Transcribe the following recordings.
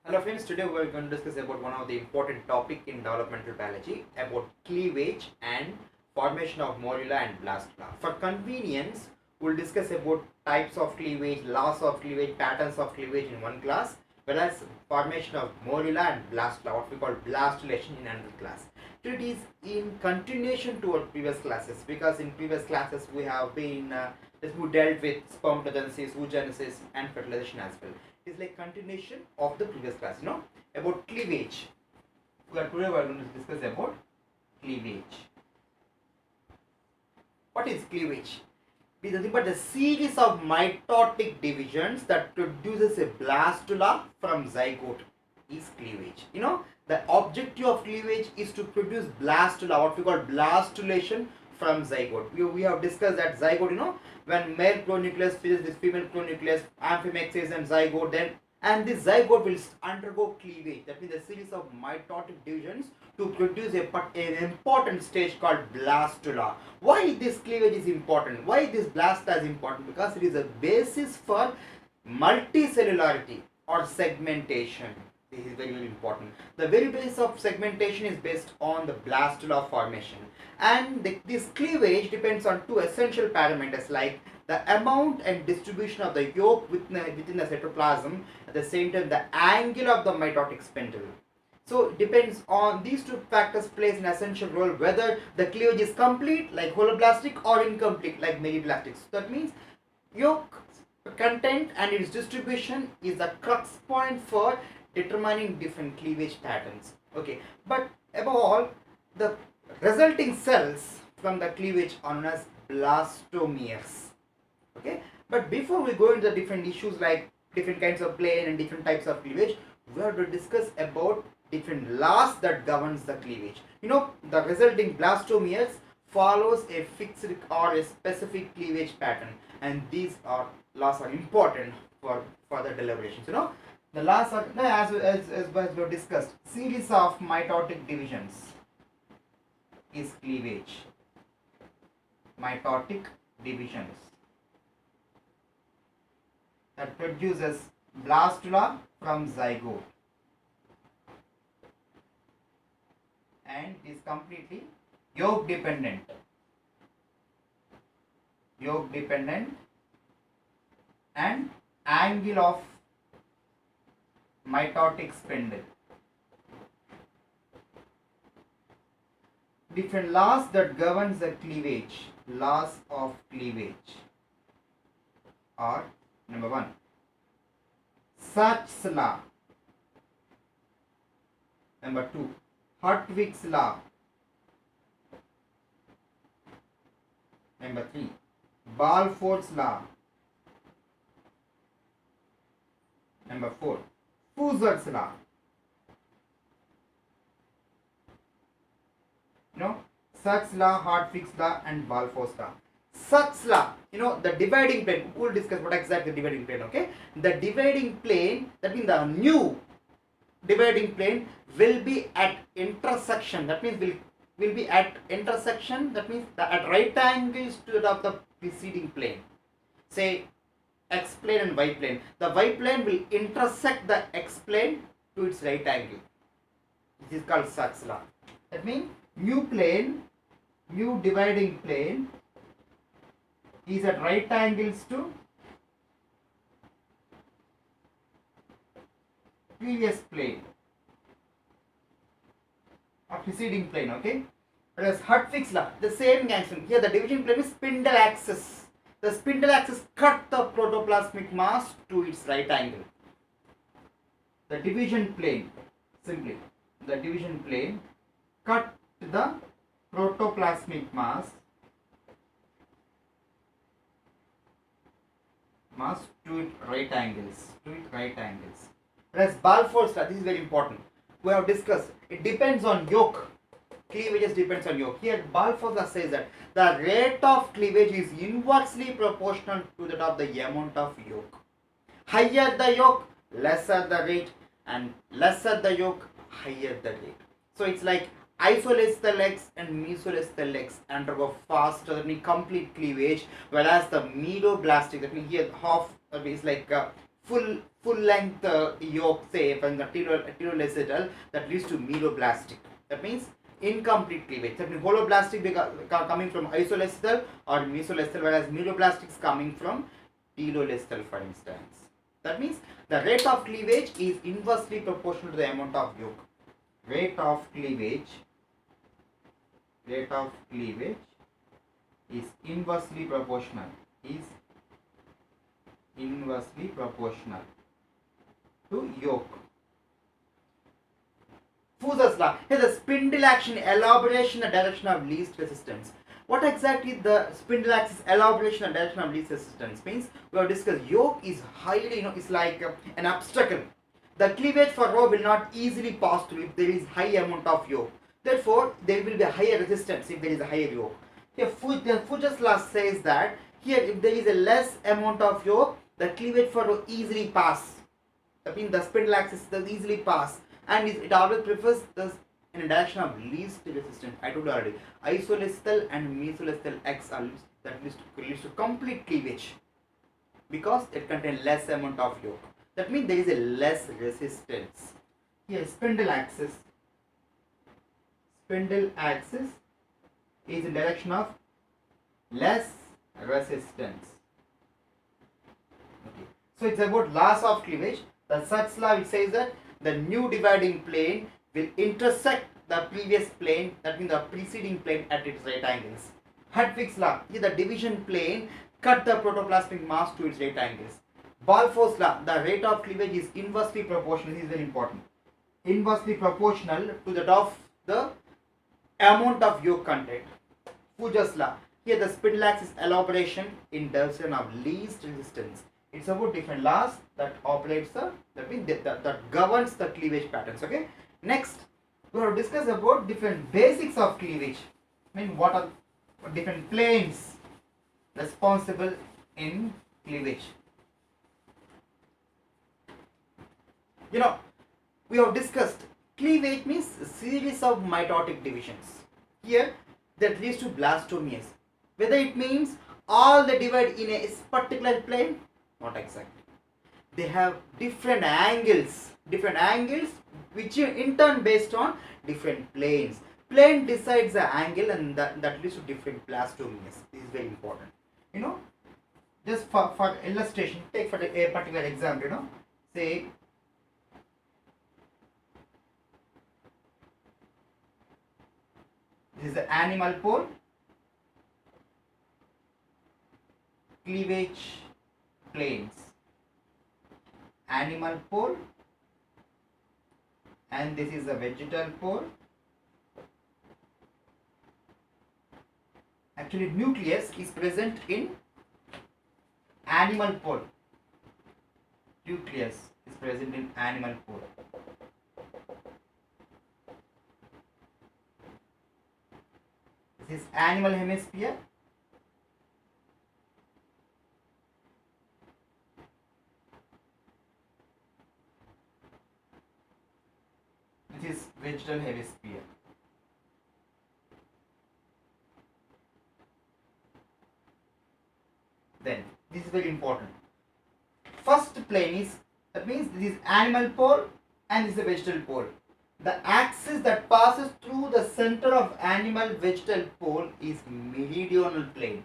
Hello friends, today we are going to discuss about one of the important topic in developmental biology about cleavage and formation of morula and blastula. For convenience, we'll discuss about types of cleavage, laws of cleavage, patterns of cleavage in one class, whereas formation of morula and blastula, what we call blastulation, in another class. So it is in continuation to our previous classes, because in previous classes we have been we dealt with spermatogenesis, oogenesis and fertilization as well. Is like continuation of the previous class, about cleavage. Today we are going to discuss about cleavage. What is cleavage? It is nothing but a series of mitotic divisions that produces a blastula from zygote is cleavage. The objective of cleavage is to produce blastula, what we call blastulation from zygote. We have discussed that zygote, when male pronucleus fills with female pronucleus, amphimexis and zygote, then and this zygote will undergo cleavage. That means a series of mitotic divisions to produce an important stage called blastula. Why this cleavage is important? Why this blastula is important? Because it is a basis for multicellularity or segmentation. This is very, very important. The very base of segmentation is based on the blastula formation, and this cleavage depends on two essential parameters like the amount and distribution of the yolk within the cytoplasm, at the same time the angle of the mitotic spindle. So it depends on these two factors plays an essential role whether the cleavage is complete like holoblastic or incomplete like meriblastic. So that means yolk content and its distribution is the crux point for determining different cleavage patterns. Okay, but above all, the resulting cells from the cleavage are known as blastomeres. Okay, but before we go into the different issues like different kinds of plane and different types of cleavage, we have to discuss about different laws that governs the cleavage. The resulting blastomeres follows a fixed or a specific cleavage pattern, and these laws are important for further deliberations. The laws are, as we discussed, series of mitotic divisions is cleavage. Mitotic divisions that produces blastula from zygote and is completely yolk dependent and angle of mitotic spindle. Different laws that governs the cleavage. Laws of cleavage are: number 1, Sachs law. Number 2, Hartwig's law. Number 3, Balfour's law. Number 4, Fusar's law. Sachs law, Hartwig's law and Balfour's law. Sachs law, the dividing plane. We'll discuss what exactly the dividing plane, okay? The dividing plane, that means the new dividing plane will be at intersection. That means will be at intersection. That means at right angles to that of the preceding plane. Say X plane and Y plane. The Y plane will intersect the X plane to its right angle. This is called Sachs law. That means new dividing plane is at right angles to previous plane or preceding plane, okay? Whereas Hartwig's law, the same action. Here the division plane is spindle axis. The spindle axis cut the protoplasmic mass to its right angle. The division plane, simply, the division plane cut the protoplasmic mass to its right angles. Whereas Balfour's law, this is very important. We have discussed, it depends on yolk. Cleavages depends on yolk. Here Balfour's law says that the rate of cleavage is inversely proportional to that of the amount of yolk. Higher the yolk, lesser the rate, and lesser the yolk, higher the rate. So it's like isoleucel legs and mesoleucel legs undergo faster than complete cleavage, whereas the medoblastic, that means here half is like full length yolk, say from the telolecital, that leads to meloblastic. That means incomplete cleavage. That means holoblastic coming from isolecital or mesolecital, whereas meloblastic is coming from telolecital, for instance. That means the rate of cleavage is inversely proportional to the amount of yolk. Rate of cleavage is inversely proportional. To yolk. Fusser's law. Here the spindle action elaboration and direction of least resistance. What exactly the spindle axis elaboration and direction of least resistance means? We have discussed yoke is highly, it's like an obstacle. The cleavage for rope will not easily pass through if there is high amount of yoke. Therefore, there will be a higher resistance if there is a higher yoke. Here, Fusser's law says that here if there is a less amount of yoke, the cleavage for rope easily pass. That means the spindle axis does easily pass, and it always prefers the in a direction of least resistance. I told you already, isolecital and mesolecital X that leads to complete cleavage because it contains less amount of yoke. That means there is a less resistance. Here, spindle axis is in direction of less resistance. Okay. So it's about loss of cleavage. The Sachs law, it says that the new dividing plane will intersect the previous plane, that means the preceding plane, at its right angles. Hertwig's law, here the division plane cut the protoplasmic mass to its right angles. Balfour's law, the rate of cleavage is inversely proportional. This is very important. Inversely proportional to that of the amount of yolk content. Fusser's law, here the spindle axis elaboration in direction of least resistance. It's about different laws that operates that governs the cleavage patterns. Okay. Next, we have discussed about different basics of cleavage. I mean, what are different planes responsible in cleavage? We have discussed cleavage means a series of mitotic divisions. Here, that leads to blastomeres. Whether it means all they divide in a particular plane, not exactly. They have different angles which in turn based on different planes. Plane decides the angle, and that leads to different blastomeres. This is very important. Just for illustration, take for a particular example, say this is the animal pole, cleavage planes, animal pole, and this is the vegetal pole. Actually, nucleus is present in animal pole. Nucleus is present in animal pole. This is animal hemisphere. This is vegetal hemisphere. Then this is very important. First plane is, that means this is animal pole and this is the vegetal pole. The axis that passes through the center of animal vegetal pole is meridional plane.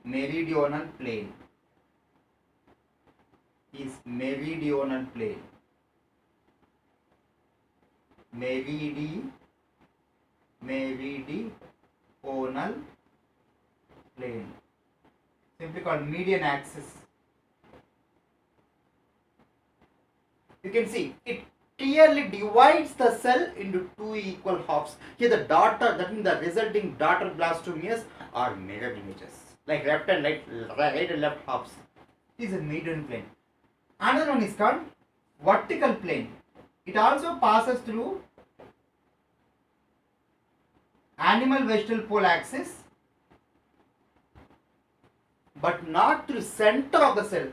Meridional plane. Meridional plane. Simply called median axis. You can see it clearly divides the cell into two equal halves. Here the daughter, that means the resulting daughter blastomeres are mirror images, like left and right and left halves. This is a median plane. Another one is called vertical plane. It also passes through animal vegetal pole axis, but not through center of the cell.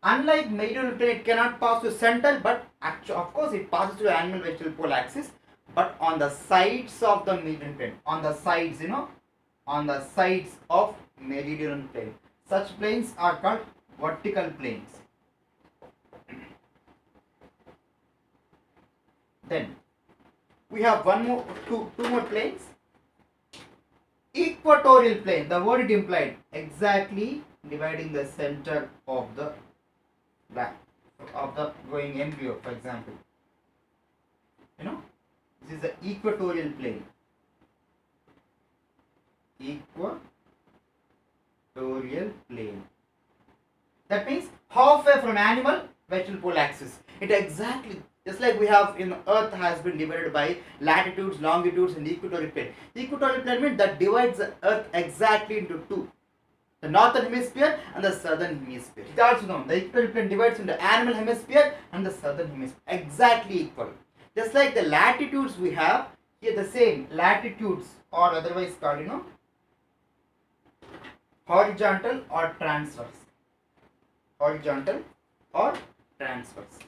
Unlike meridional plane, it cannot pass through center, but actually, of course, it passes through animal vegetal pole axis, but on the sides of the meridional plane, on the sides, on the sides of meridional plane. Such planes are called vertical planes. Then we have two more planes. Equatorial plane, the word it implied, exactly dividing the center of the going embryo, for example. This is the equatorial plane. Equatorial plane. That means halfway from animal vegetable pole axis. It exactly, just like we have in Earth has been divided by latitudes, longitudes, and equatorial plane. Equatorial plane means that divides the Earth exactly into two: the northern hemisphere and the southern hemisphere. It also known the equatorial plane divides into animal hemisphere and the southern hemisphere, exactly equal. Just like the latitudes we have here, the same latitudes, or otherwise called horizontal or transverse. Horizontal or transverse.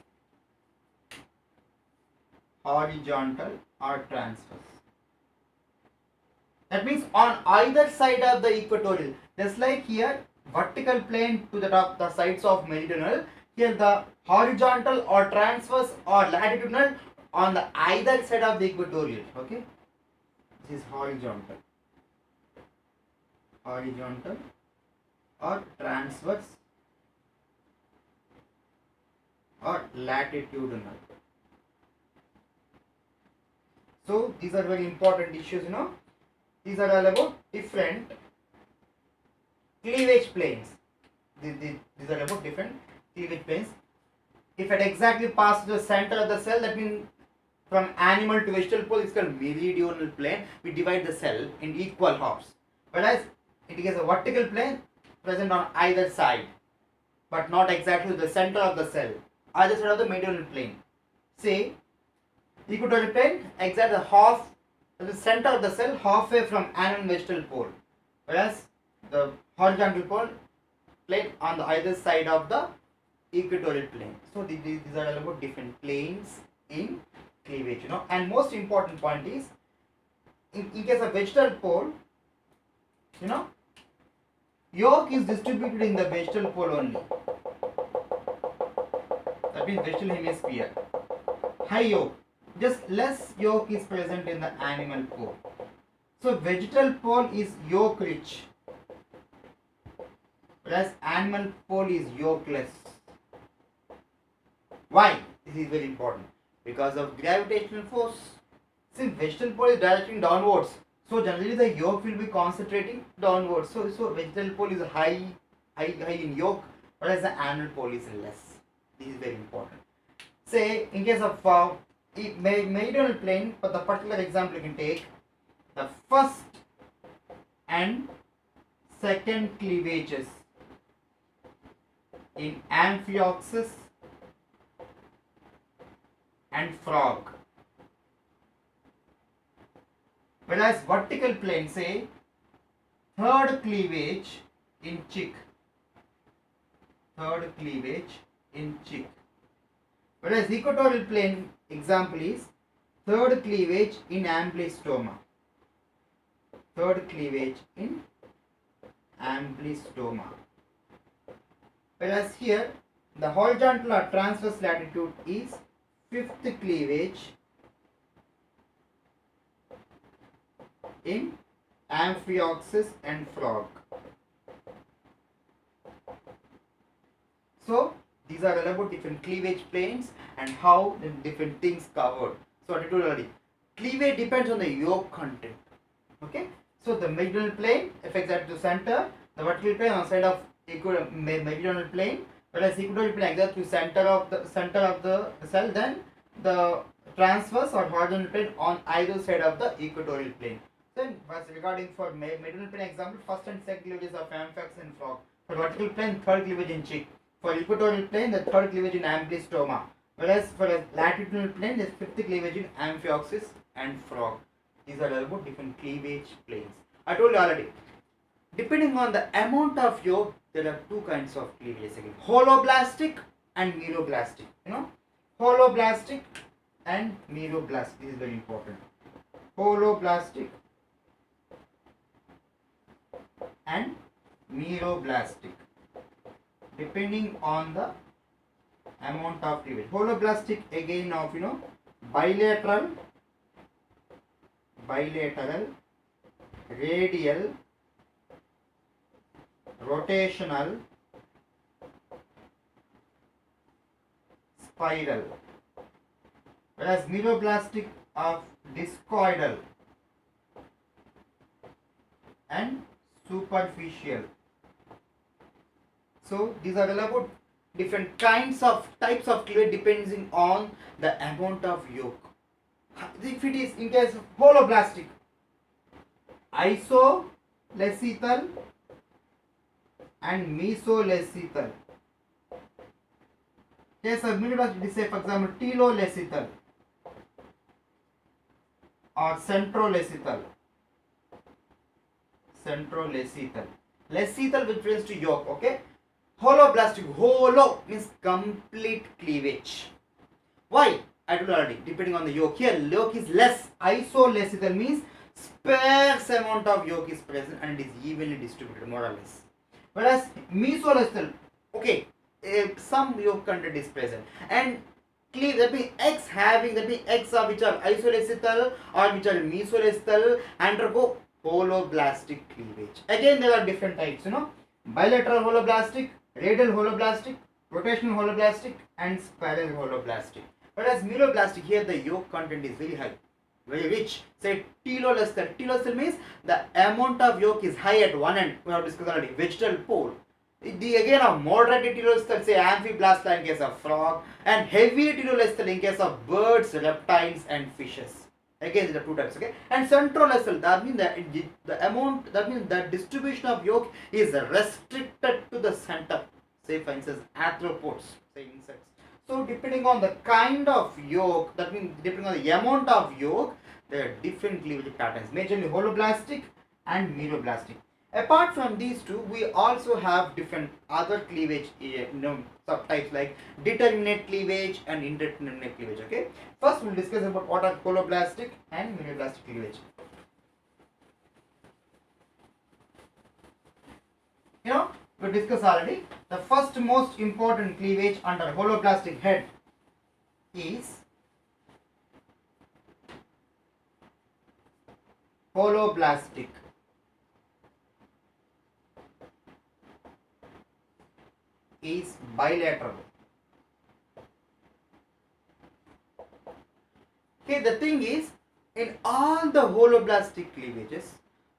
Horizontal or transverse. That means on either side of the equatorial, just like here vertical plane to the top, the sides of meridional, here the horizontal or transverse or latitudinal on the either side of the equatorial. Okay, this is horizontal or transverse or latitudinal. So these are very important issues. These are all about different cleavage planes. These are about different cleavage planes. If it exactly passes the center of the cell, that means from animal to vegetable pole, it's called meridional plane. We divide the cell in equal halves. Whereas it is a vertical plane present on either side, but not exactly the center of the cell, either side of the meridional plane. Say equatorial plane, exactly the center of the cell, halfway from animal vegetable pole, whereas the horizontal plane on the either side of the equatorial plane. So these are all about different planes in cleavage. And most important point is, in case of vegetable pole, yolk is distributed in the vegetable pole only. That means vegetable hemisphere. High yolk. Just less yolk is present in the animal pole. So vegetable pole is yolk rich, whereas animal pole is yolkless. Why? This is very important. Because of gravitational force. Since vegetable pole is directing downwards, so generally the yolk will be concentrating downwards. So vegetable pole is high in yolk, whereas the animal pole is less. This is very important. Say in case of meridional plane, for the particular example you can take the first and second cleavages in Amphioxus and frog, whereas vertical plane, say third cleavage in chick, whereas equatorial plane example is third cleavage in amblyostoma. Whereas here the horizontal or transverse latitude is fifth cleavage in Amphioxus and frog. So these are all about different cleavage planes and how the different things covered. So I told already, cleavage depends on the yolk content. Okay, so the meridional plane affects at the center, the vertical plane on the side of meridional plane, whereas equatorial plane exact to center of the cell, then the transverse or horizontal plane on either side of the equatorial plane. Then regarding for meridional plane example, first and second cleavages of Amphioxus and frog. For vertical plane, third cleavage in chick. For equatorial plane, the third cleavage in amblyostoma. Whereas for a latitudinal plane, there is fifth cleavage in Amphioxus and frog. These are all about different cleavage planes. I told you already. Depending on the amount of yolk, there are two kinds of cleavages again: holoblastic and meroblastic. Holoblastic and meroblastic. This is very important. Holoblastic and meroblastic, depending on the amount of cleavage. Holoblastic again of bilateral, radial, rotational, spiral. Whereas meloplastic of discoidal and superficial. So these are all about different types of cleavage depending on the amount of yolk. If it is in case of holoblastic, isoleucethal and mesoleucethal. Case of meloplastic, say for example teloleucethal or centroleucethal. Leucethal with reference to yolk, okay? Holoblastic, holo means complete cleavage. Why? I told you already, depending on the yolk. Here, yolk is less. Isoleucethal means sparse amount of yolk is present and it is evenly distributed, more or less. Whereas mesoleucethal, okay, some yolk content is present. And cleave, that means eggs of which are isoleucethal or which are mesoleucethal undergo holoblastic cleavage. Again, there are different types, bilateral holoblastic, radial holoblastic, rotational holoblastic, and spiral holoblastic. Whereas meloplastic, here the yolk content is very high, very rich. Say teloleucethal. Teloleucethal means the amount of yolk is high at one end. We have discussed already. Vegetal pole. The again of moderate teloleucethal, say amphiblastula in case of frog, and heavy teloleucethal in case of birds, reptiles, and fishes. Again, there are two types, okay? And centroleucethal, that means the amount, that means the distribution of yolk is restricted to the center. Say for instance, arthropods, say insects. So depending on the kind of yolk, that means depending on the amount of yolk, there are different cleavage patterns, majorly holoblastic and meloplastic. Apart from these two, we also have different other cleavage subtypes like determinate cleavage and indeterminate cleavage. Okay, first we'll discuss about what are holoblastic and meloplastic cleavage. We discussed already. The first most important cleavage under holoblastic head is holoblastic. Is bilateral. Okay, the thing is, in all the holoblastic cleavages,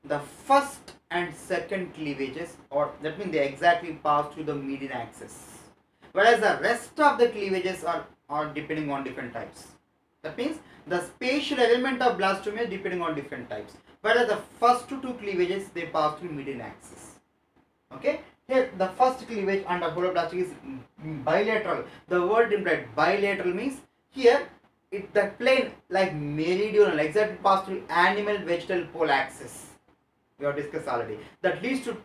the first and second cleavages, or that means they exactly pass through the median axis, whereas the rest of the cleavages are depending on different types. That means the spatial element of blastoma is depending on different types, whereas the first two cleavages they pass through median axis. Okay. Here the first cleavage under holoblastic is bilateral. The word implied bilateral means here the plane like meridional, exactly pass through animal vegetal pole axis. We have discussed already. That leads to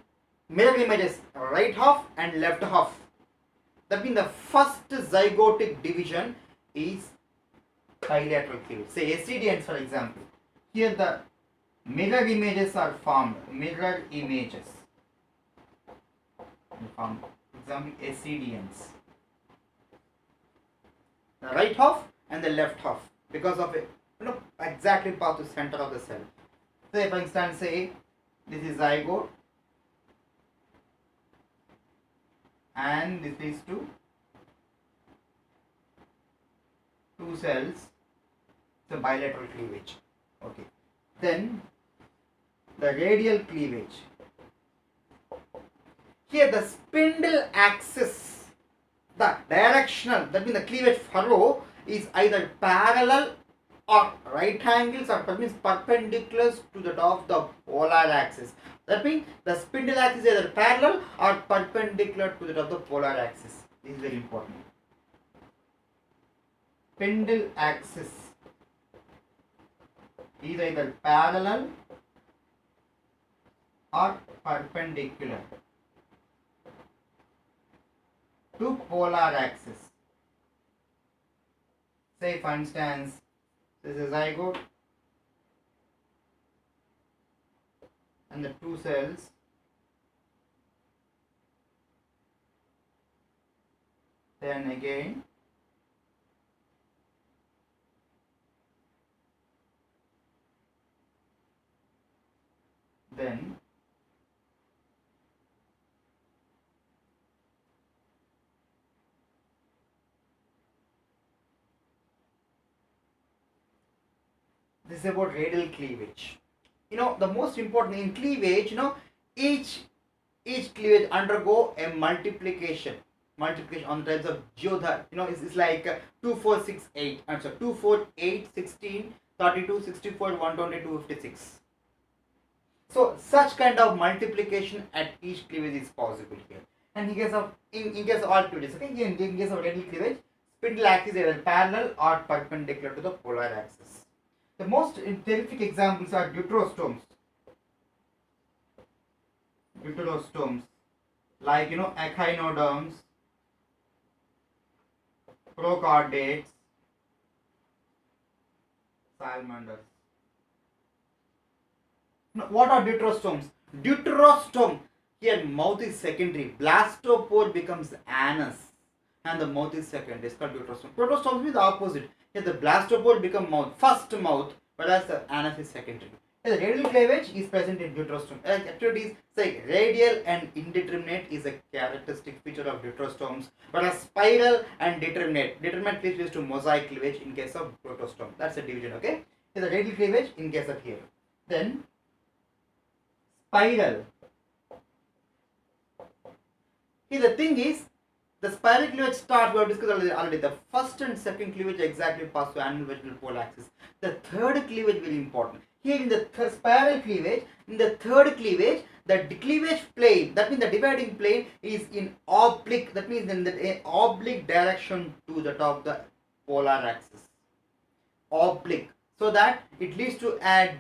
mirror images right half and left half. That means the first zygotic division is bilateral cleavage. Say ascidians for example. Here the mirror images are formed. Mirror images. Example ascidians. The right half and the left half because of it, exactly path to center of the cell. Say for instance, say this is zygote and this is two cells. It's a bilateral cleavage. Okay. Then the radial cleavage. Here the spindle axis, the directional, that means the cleavage furrow is either parallel or right angles, or that means perpendicular to that of the polar axis. That means the spindle axis is either parallel or perpendicular to that of the polar axis. This is very important. Spindle axis is either parallel or perpendicular to polar axis. Say for instance, this is zygote and the two cells then again Then this is about radial cleavage. The most important in cleavage, each cleavage undergo a multiplication on the types of geother. It's like 2 4 6 8 answer 2 4 8 16 32 64 122 56. So such kind of multiplication at each cleavage is possible here. And in case of all cleavages, okay, in case of radial cleavage, spindle axis is either parallel or perpendicular to the polar axis. The most terrific examples are Deuterostomes, like echinoderms, prochordates, salamanders. Now, what are Deuterostomes? Deuterostome, here mouth is secondary. Blastopore becomes anus and the mouth is secondary. It's called Deuterostome. Protostomes means the opposite. Here the blastopore become first mouth, whereas the anus is secondary. Here the radial cleavage is present in Deuterostome. Activities like radial and indeterminate is a characteristic feature of Deuterostomes, whereas spiral and determinate leads to mosaic cleavage in case of protostome. That's a division, okay? Here the radial cleavage in case of here. Then spiral. Here the thing is, the spiral cleavage starts, we have discussed already. The first and second cleavage exactly pass to animal vegetal pole axis. The third cleavage very important. Here in the spiral cleavage, the cleavage plane, that means the dividing plane is in oblique, that means in the oblique direction to the top of the polar axis. Oblique. So that it leads to a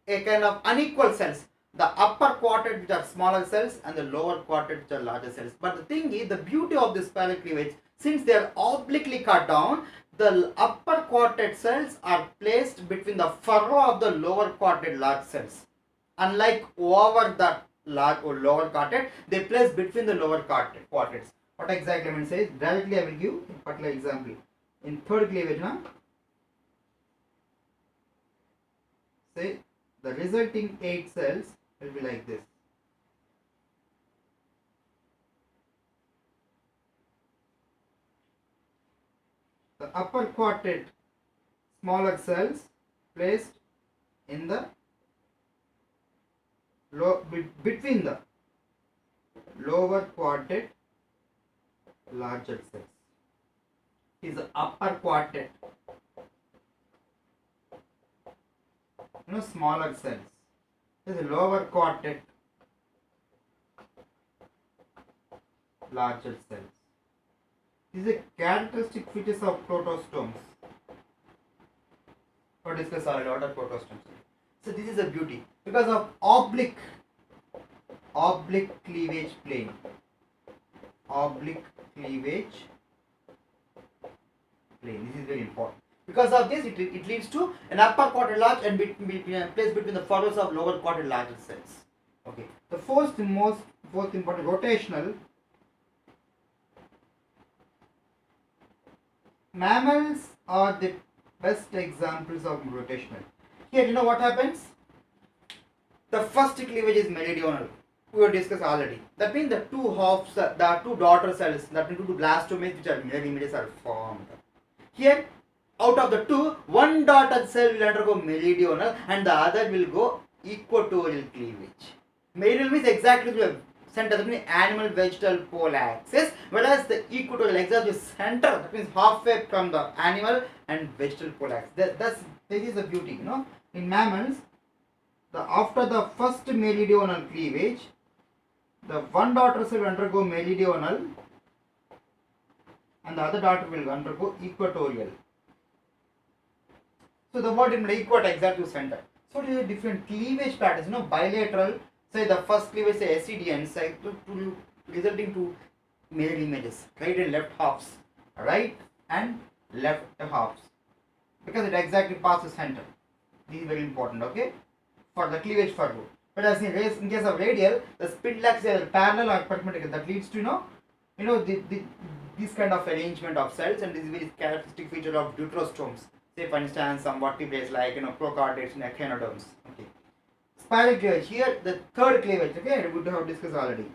kind of unequal cells. The upper quartet which are smaller cells and the lower quartet which are larger cells. But the thing is, the beauty of this spiral cleavage, since they are obliquely cut down, the upper quartet cells are placed between the furrow of the lower quartet large cells. Unlike over the large or lower quartet, they place between the lower quartets. What exactly I mean say? Directly I will give a particular example. In third cleavage, say the resulting 8 cells will be like this. The upper quartet smaller cells placed in the between the lower quartet larger cells. Is the upper quartet, smaller cells. This is the lower quartet larger cells. These are characteristic features of protostomes. What discuss already, what are protostomes? So this is a beauty because of oblique cleavage plane. Oblique cleavage plane. This is very important. Because of this, it leads to an upper quarter large and placed between the furrows of lower quarter larger cells. Okay. The fourth important rotational. Mammals are the best examples of rotational. Here, you know what happens? The first cleavage is meridional. We have discussed already. That means the two halves, the two daughter cells, that means two blastomeres which are mirror images are formed. Here, out of the two, one daughter cell will undergo meridional and the other will go equatorial cleavage. Meridional means exactly the center, that means animal vegetal pole axis, whereas the equatorial exactly center, that means halfway from the animal and vegetal pole axis. This is the beauty, In mammals, after the first meridional cleavage, the one daughter cell will undergo meridional and the other daughter will undergo equatorial. So the word in equator exactly center. So there are different cleavage patterns, bilateral. Say the first cleavage, say SCDN, say resulting to mirror images, right and left halves, right and left halves, because it exactly passes center. This is very important, okay, for the cleavage furrow. But as in case of radial, the spindle axis is parallel or perpendicular. That leads to this kind of arrangement of cells, and this is very characteristic feature of Deuterostomes. Say for instance some vertebrates like prochordates and echinoderms. Okay. Spiral cleavage. Here the third cleavage. Okay, we have discussed already.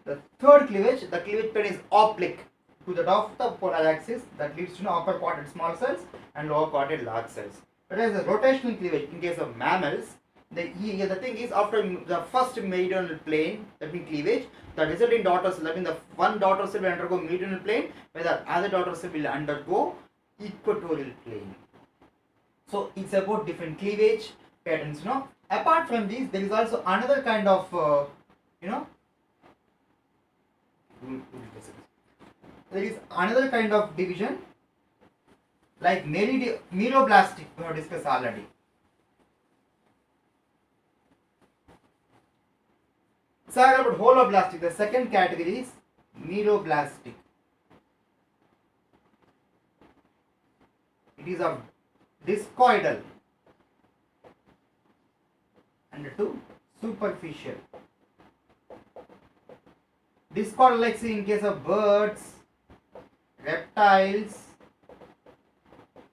The third cleavage, the cleavage plane is oblique to the top of the polar axis, that leads to upper quadrant small cells and lower quadrant large cells. Whereas the rotational cleavage in case of mammals, the thing is, after the first meridional plane, that means cleavage, the resulting daughter cell, that means the one daughter cell will undergo meridional plane, where the other daughter cell will undergo equatorial plane. So it's about different cleavage patterns. Apart from these, there is also another kind of there is another kind of division like meroblastic, we have discussed already. So about holoblastic, the second category is meroblastic. It is of discoidal and to superficial. Discoidal, like see in case of birds, reptiles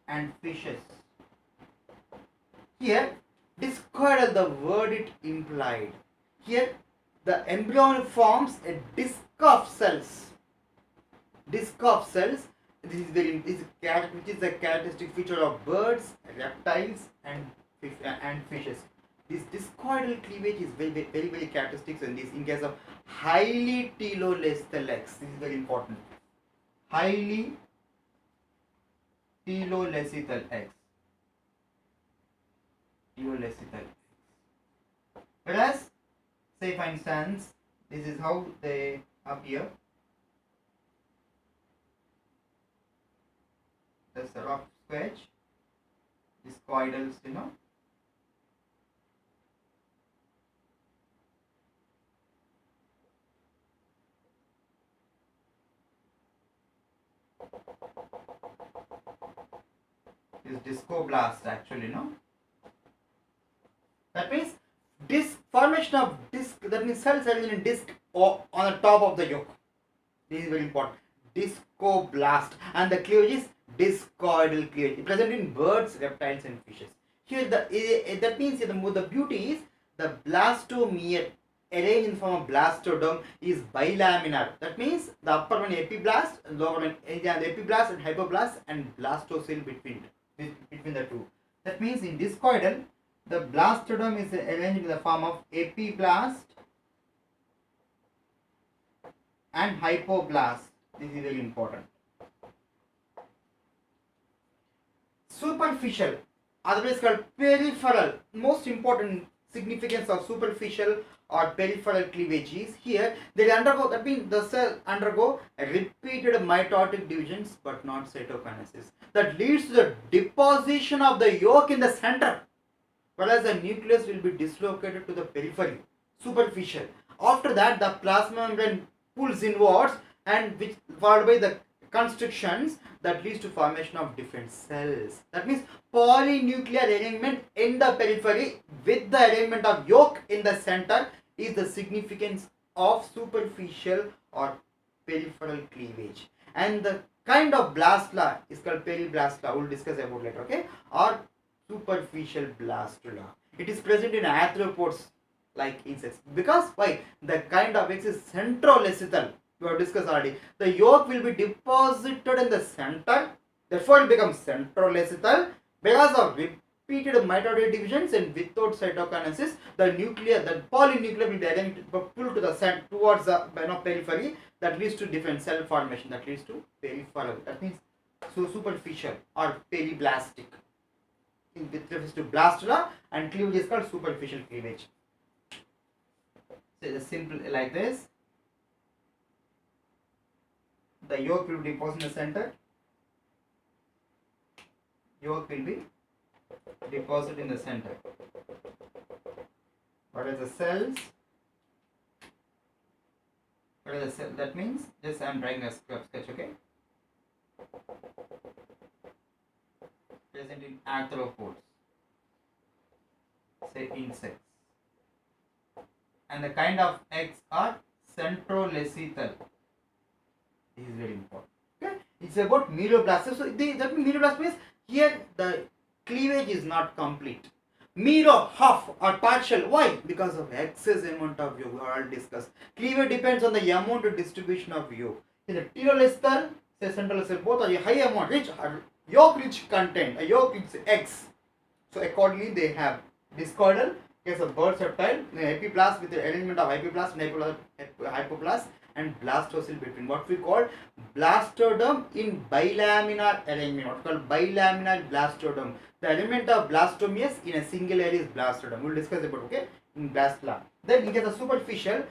and fishes. Here discoidal, the word it implied. Here the embryo forms a disc of cells. Disc of cells. This is which is the characteristic feature of birds, reptiles and fishes. This discoidal cleavage is very characteristic in this in case of highly telolethal eggs. This is very important. Highly telolethal eggs. Whereas, say for instance, this is how they appear. That's the rough sketch. Discoidals, is discoblast actually, That means formation of disc, that means cells arranged in disc or on the top of the yolk. This is very important. Discoblast, and the cleavage is discoidal cleavage, present in birds, reptiles and fishes. Here that means the beauty is the blastomere arranged in form of blastodome is bilaminar. That means the upper one epiblast, lower one the epiblast and hypoblast and blastocele between the two. That means in discoidal, the blastodome is arranged in the form of epiblast and hypoblast. This is very important. Superficial, otherwise called peripheral. Most important significance of superficial or peripheral cleavage is here they undergo, that means the cell undergo repeated mitotic divisions but not cytokinesis. That leads to the deposition of the yolk in the center, whereas the nucleus will be dislocated to the periphery, superficial. After that, the plasma membrane pulls inwards and which followed by the constrictions that leads to formation of different cells. That means polynuclear arrangement in the periphery with the arrangement of yolk in the center is the significance of superficial or peripheral cleavage. And the kind of blastula is called periblastula. We will discuss about later, okay? Or superficial blastula. It is present in arthropods like insects. Because why? The kind of X is centrolecital. We have discussed already. The yolk will be deposited in the center. Therefore, it becomes centrolecital because of repeated mitotic divisions and without cytokinesis. The polynuclear will be arranged pulled to the center towards the periphery. That leads to different cell formation. That leads to peripheral. That means superficial or periblastic. With reference to blastula, and cleavage is called superficial cleavage. So it's simple like this. The yolk will be deposited in the center. Yolk will be deposited in the center. What are the cells? What are the cells? That means just I am drawing a sketch, okay? Present in arthropods, say insects, and the kind of eggs are centrolecital. This is very important. Okay, it's about meroblastic. So that means meroblast means here the cleavage is not complete. Mero, half or partial. Why? Because of excess amount of yolk. We already discussed. Cleavage depends on the amount of distribution of yolk. In the pterolester, say central cell, both are a high amount, rich, yolk rich content, a yolk rich eggs. So accordingly they have discoidal, case of bird reptile, epiblast with the arrangement of epiblast and hypoblast and blastocele between what we call blastoderm in bilaminar arrangement. What we call bilaminar blastoderm. The element of blastomeus in a single area is blastoderm. We will discuss about, okay, in blastula. Then in case of superficial,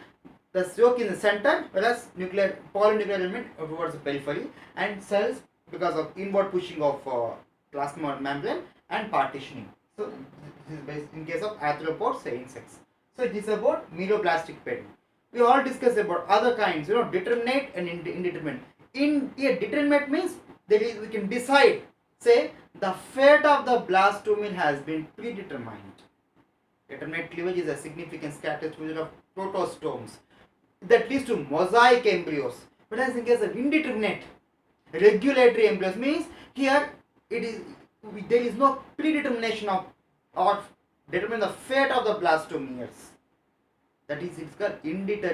the yolk in the center, whereas nuclear polynuclear element towards the periphery, and cells because of inward pushing of plasma membrane and partitioning. So this is based in case of arthropods, say insects. So it is about meloplastic pattern. We all discussed about other kinds, determinate and indeterminate. Determinate means there is, we can decide, say the fate of the blastome has been predetermined. Determinate cleavage is a significant characteristic of protostomes that leads to mosaic embryos. Whereas in case of indeterminate, regulatory embryos means here it is, there is no predetermination of or determine the fate of the blastomeres. That is, it's called indeterminate.